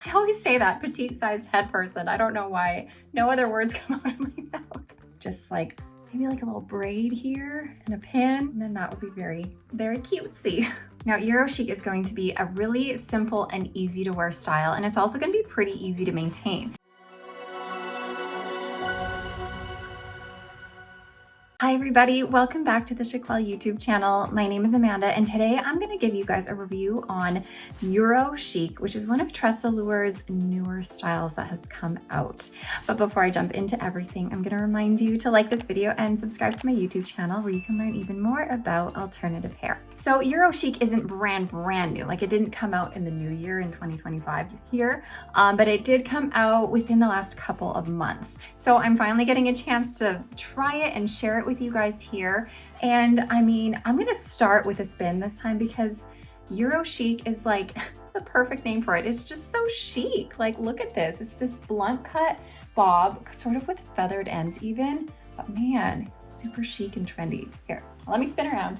I always say that, petite sized head person. I don't know why. No other words come out of my mouth. Just like maybe like a little braid here and a pin, and then that would be very, very cutesy. Now, Euro Chic is going to be a really simple and easy to wear style, and it's also going to be pretty easy to maintain. Hi everybody, welcome back to the Chiquel YouTube channel. My name is Amanda, and today I'm going to give you guys a review on Euro Chic, which is one of TressAllure's newer styles that has come out. But before I jump into everything, I'm going to remind you to like this video and subscribe to my YouTube channel where you can learn even more about alternative hair. So Euro Chic isn't brand new, like it didn't come out in the new year in 2025 here, but it did come out within the last couple of months. So I'm finally getting a chance to try it and share it with you guys here. And I mean, I'm gonna start with a spin this time because Euro Chic is like the perfect name for it. It's just so chic. Like, look at this. It's this blunt cut bob, sort of with feathered ends even, but man, it's super chic and trendy. Here, let me spin around.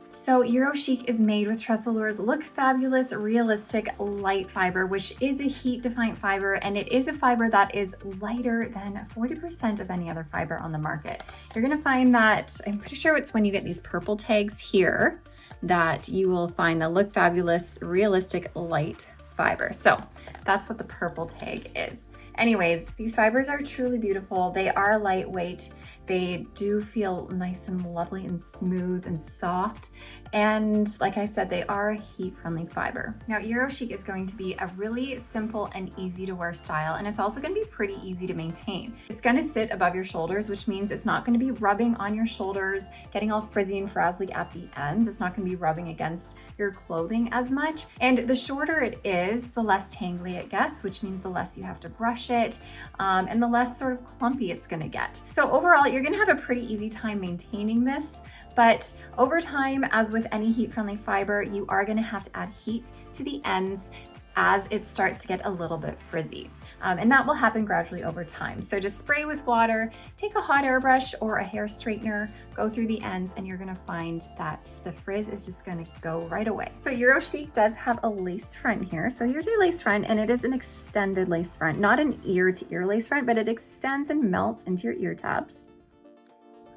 So Euro Chic is made with TressAllure's Look Fabulous Realistic Light Fiber, which is a heat-defiant fiber, and it is a fiber that is lighter than 40% of any other fiber on the market. You're gonna find that, I'm pretty sure it's when you get these purple tags here, that you will find the Look Fabulous Realistic Light Fiber. So that's what the purple tag is. Anyways, these fibers are truly beautiful. They are lightweight. They do feel nice and lovely and smooth and soft. And like I said, they are a heat-friendly fiber. Now, Euro Chic is going to be a really simple and easy to wear style, and it's also going to be pretty easy to maintain. It's going to sit above your shoulders, which means it's not going to be rubbing on your shoulders, getting all frizzy and frazzly at the ends. It's not going to be rubbing against your clothing as much. And the shorter it is, the less tangly it gets, which means the less you have to brush it, and the less sort of clumpy it's going to get. So overall, you're going to have a pretty easy time maintaining this. But over time, as with any heat-friendly fiber, you are going to have to add heat to the ends as it starts to get a little bit frizzy. And that will happen gradually over time. So just spray with water, take a hot airbrush or a hair straightener, go through the ends, and you're gonna find that the frizz is just gonna go right away. So Euro Chic does have a lace front here. So here's your lace front, and it is an extended lace front, not an ear-to-ear lace front, but it extends and melts into your ear tabs.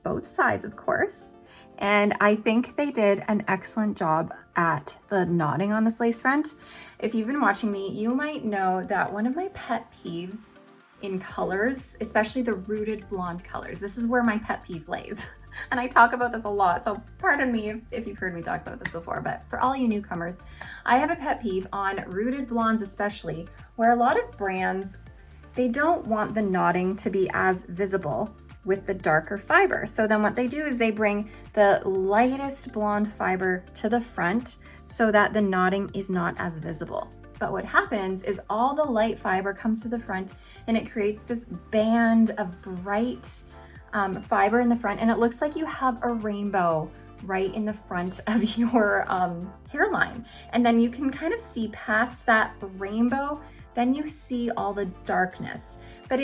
Both sides, of course. And I think they did an excellent job at the knotting on this lace front. If you've been watching me, you might know that one of my pet peeves in colors, especially the rooted blonde colors, this is where my pet peeve lays. And I talk about this a lot, so pardon me if you've heard me talk about this before, but for all you newcomers, I have a pet peeve on rooted blondes especially, where a lot of brands, they don't want the knotting to be as visible with the darker fiber. So then what they do is they bring the lightest blonde fiber to the front so that the knotting is not as visible. But what happens is all the light fiber comes to the front and it creates this band of bright fiber in the front, and it looks like you have a rainbow right in the front of your hairline. And then you can kind of see past that rainbow, then you see all the darkness. But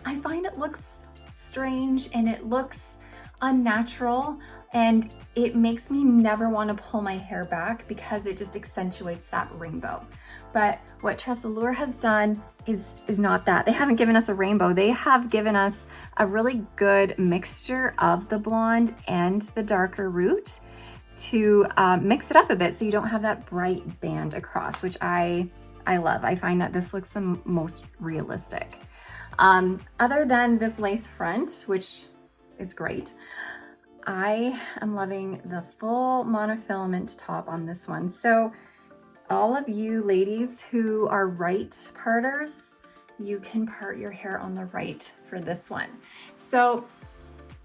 I find it looks strange and it looks unnatural, and it makes me never want to pull my hair back because it just accentuates that rainbow. But what TressAllure has done is not that. They haven't given us a rainbow. They have given us a really good mixture of the blonde and the darker root to mix it up a bit so you don't have that bright band across, which I love. I find that this looks the most realistic. Other than this lace front, which is great, I am loving the full monofilament top on this one. So all of you ladies who are right parters, you can part your hair on the right for this one. So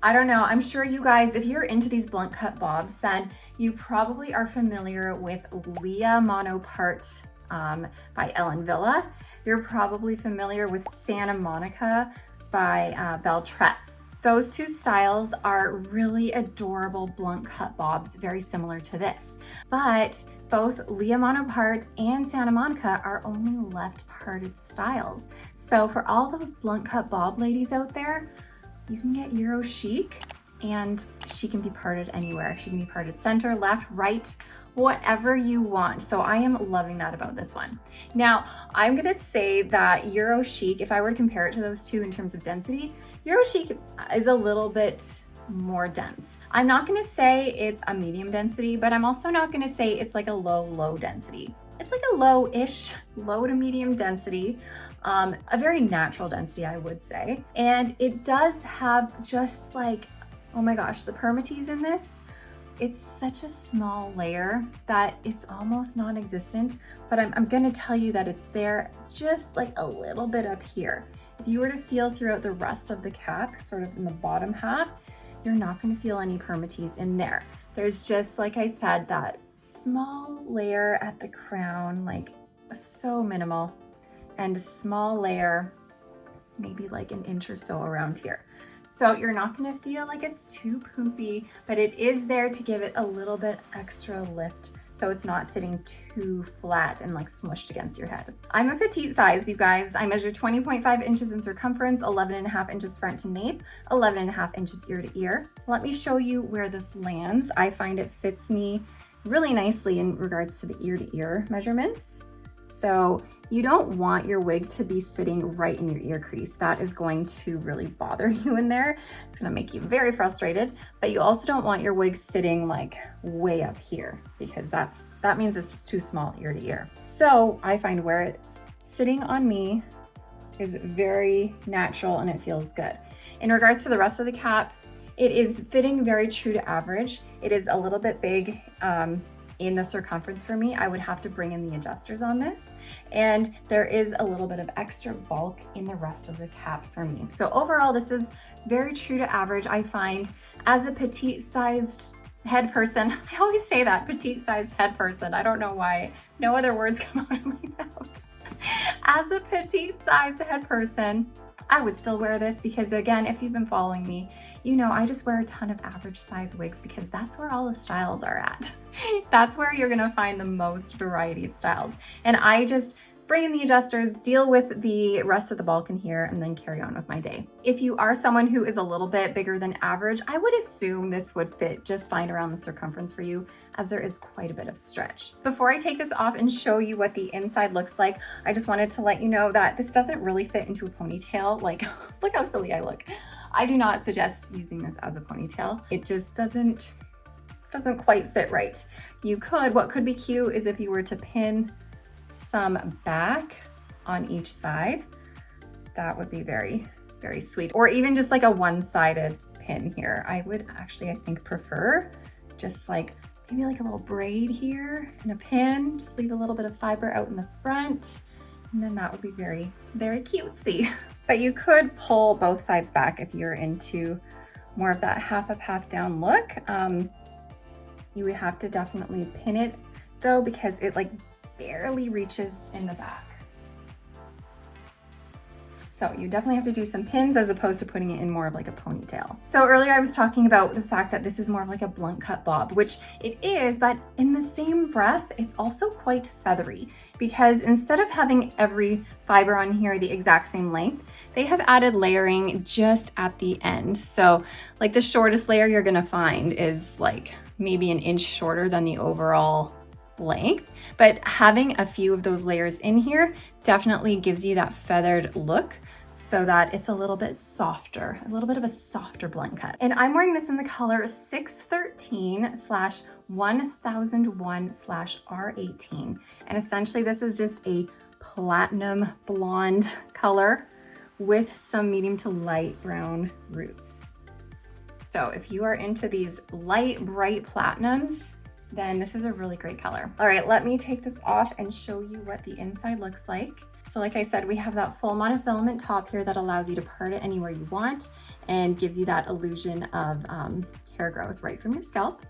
I don't know, I'm sure you guys, if you're into these blunt cut bobs, then you probably are familiar with Leah Monopart by Ellen Villa. You're probably familiar with Santa Monica by Belle Tress. Those two styles are really adorable blunt cut bobs, very similar to this. But both Leah Monopart and Santa Monica are only left parted styles. So for all those blunt cut bob ladies out there, you can get Euro Chic and she can be parted anywhere. She can be parted center, left, right, whatever you want. So I am loving that about this one. Now, I'm gonna say that Euro Chic, if I were to compare it to those two in terms of density, Euro Chic is a little bit more dense. I'm not gonna say it's a medium density, but I'm also not gonna say it's like a low density. It's like a low-ish, low to medium density, a very natural density, I would say. And it does have just like, oh my gosh, the permatease in this, it's such a small layer that it's almost non-existent, but I'm gonna tell you that it's there just like a little bit up here. If you were to feel throughout the rest of the cap, sort of in the bottom half, you're not gonna feel any permatease in there. There's just, like I said, that small layer at the crown, like so minimal, and a small layer, maybe like an inch or so around here. So you're not gonna feel like it's too poofy, but it is there to give it a little bit extra lift so it's not sitting too flat and like smushed against your head. I'm a petite size, you guys. I measure 20.5 inches in circumference, 11.5 inches front to nape, 11.5 inches ear to ear. Let me show you where this lands. I find it fits me really nicely in regards to the ear to ear measurements. So you don't want your wig to be sitting right in your ear crease. That is going to really bother you in there. It's gonna make you very frustrated, but you also don't want your wig sitting like way up here because that means it's just too small ear to ear. So I find where it's sitting on me is very natural and it feels good. In regards to the rest of the cap, it is fitting very true to average. It is a little bit big, in the circumference for me. I would have to bring in the adjusters on this. And there is a little bit of extra bulk in the rest of the cap for me. So overall, this is very true to average. I find as a petite sized head person, I always say that, petite sized head person. I don't know why no other words come out of my mouth. As a petite sized head person, I would still wear this because again, if you've been following me, you know, I just wear a ton of average size wigs because that's where all the styles are at. That's where you're gonna find the most variety of styles. And I just bring in the adjusters, deal with the rest of the bulk in here, and then carry on with my day. If you are someone who is a little bit bigger than average, I would assume this would fit just fine around the circumference for you, as there is quite a bit of stretch. Before I take this off and show you what the inside looks like, I just wanted to let you know that this doesn't really fit into a ponytail. Like, look how silly I look. I do not suggest using this as a ponytail. It just doesn't quite sit right. You could, what could be cute is if you were to pin some back on each side. That would be very, very sweet. Or even just like a one-sided pin here. I would actually, I think, prefer just like maybe like a little braid here and a pin, just leave a little bit of fiber out in the front. And then that would be very, very cutesy. But you could pull both sides back if you're into more of that half up, half down look. You would have to definitely pin it though, because it like barely reaches in the back. So you definitely have to do some pins as opposed to putting it in more of like a ponytail. So earlier I was talking about the fact that this is more of like a blunt cut bob, which it is, but in the same breath, it's also quite feathery because instead of having every fiber on here the exact same length, they have added layering just at the end. So like the shortest layer you're gonna find is like maybe an inch shorter than the overall length, but having a few of those layers in here definitely gives you that feathered look so that it's a little bit softer, a little bit of a softer blunt cut. And I'm wearing this in the color 613/1001/R18. And essentially this is just a platinum blonde color with some medium to light brown roots. So if you are into these light, bright platinums, then this is a really great color. All right, let me take this off and show you what the inside looks like. So like I said, we have that full monofilament top here that allows you to part it anywhere you want and gives you that illusion of hair growth right from your scalp.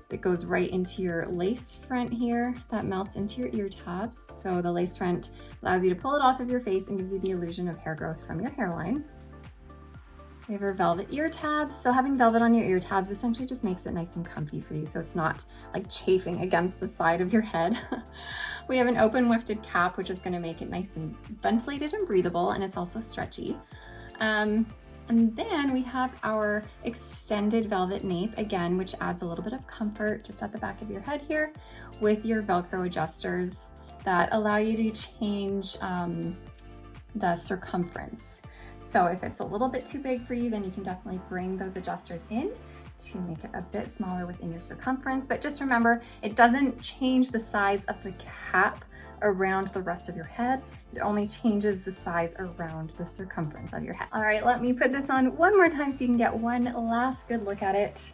It goes right into your lace front here that melts into your ear tabs. So the lace front allows you to pull it off of your face and gives you the illusion of hair growth from your hairline. We have our velvet ear tabs. So having velvet on your ear tabs essentially just makes it nice and comfy for you, so it's not like chafing against the side of your head. We have an open wefted cap, which is going to make it nice and ventilated and breathable, and it's also stretchy. And then we have our extended velvet nape again, which adds a little bit of comfort just at the back of your head here, with your Velcro adjusters that allow you to change the circumference. So if it's a little bit too big for you, then you can definitely bring those adjusters in to make it a bit smaller within your circumference. But just remember, it doesn't change the size of the cap around the rest of your head. It only changes the size around the circumference of your head. All right, let me put this on one more time so you can get one last good look at it.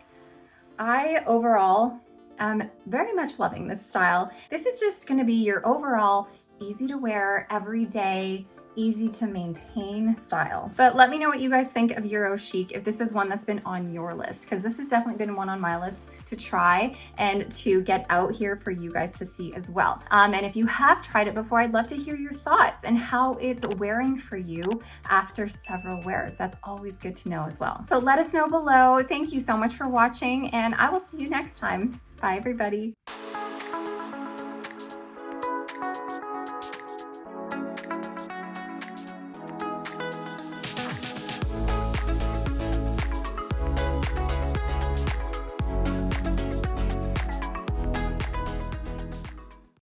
I overall am very much loving this style. This is just gonna be your overall easy to wear, everyday, easy to maintain style. But let me know what you guys think of Euro Chic, if this is one that's been on your list, because this has definitely been one on my list to try and to get out here for you guys to see as well. And if you have tried it before, I'd love to hear your thoughts and how it's wearing for you after several wears. That's always good to know as well. So let us know below. Thank you so much for watching, and I will see you next time. Bye, everybody.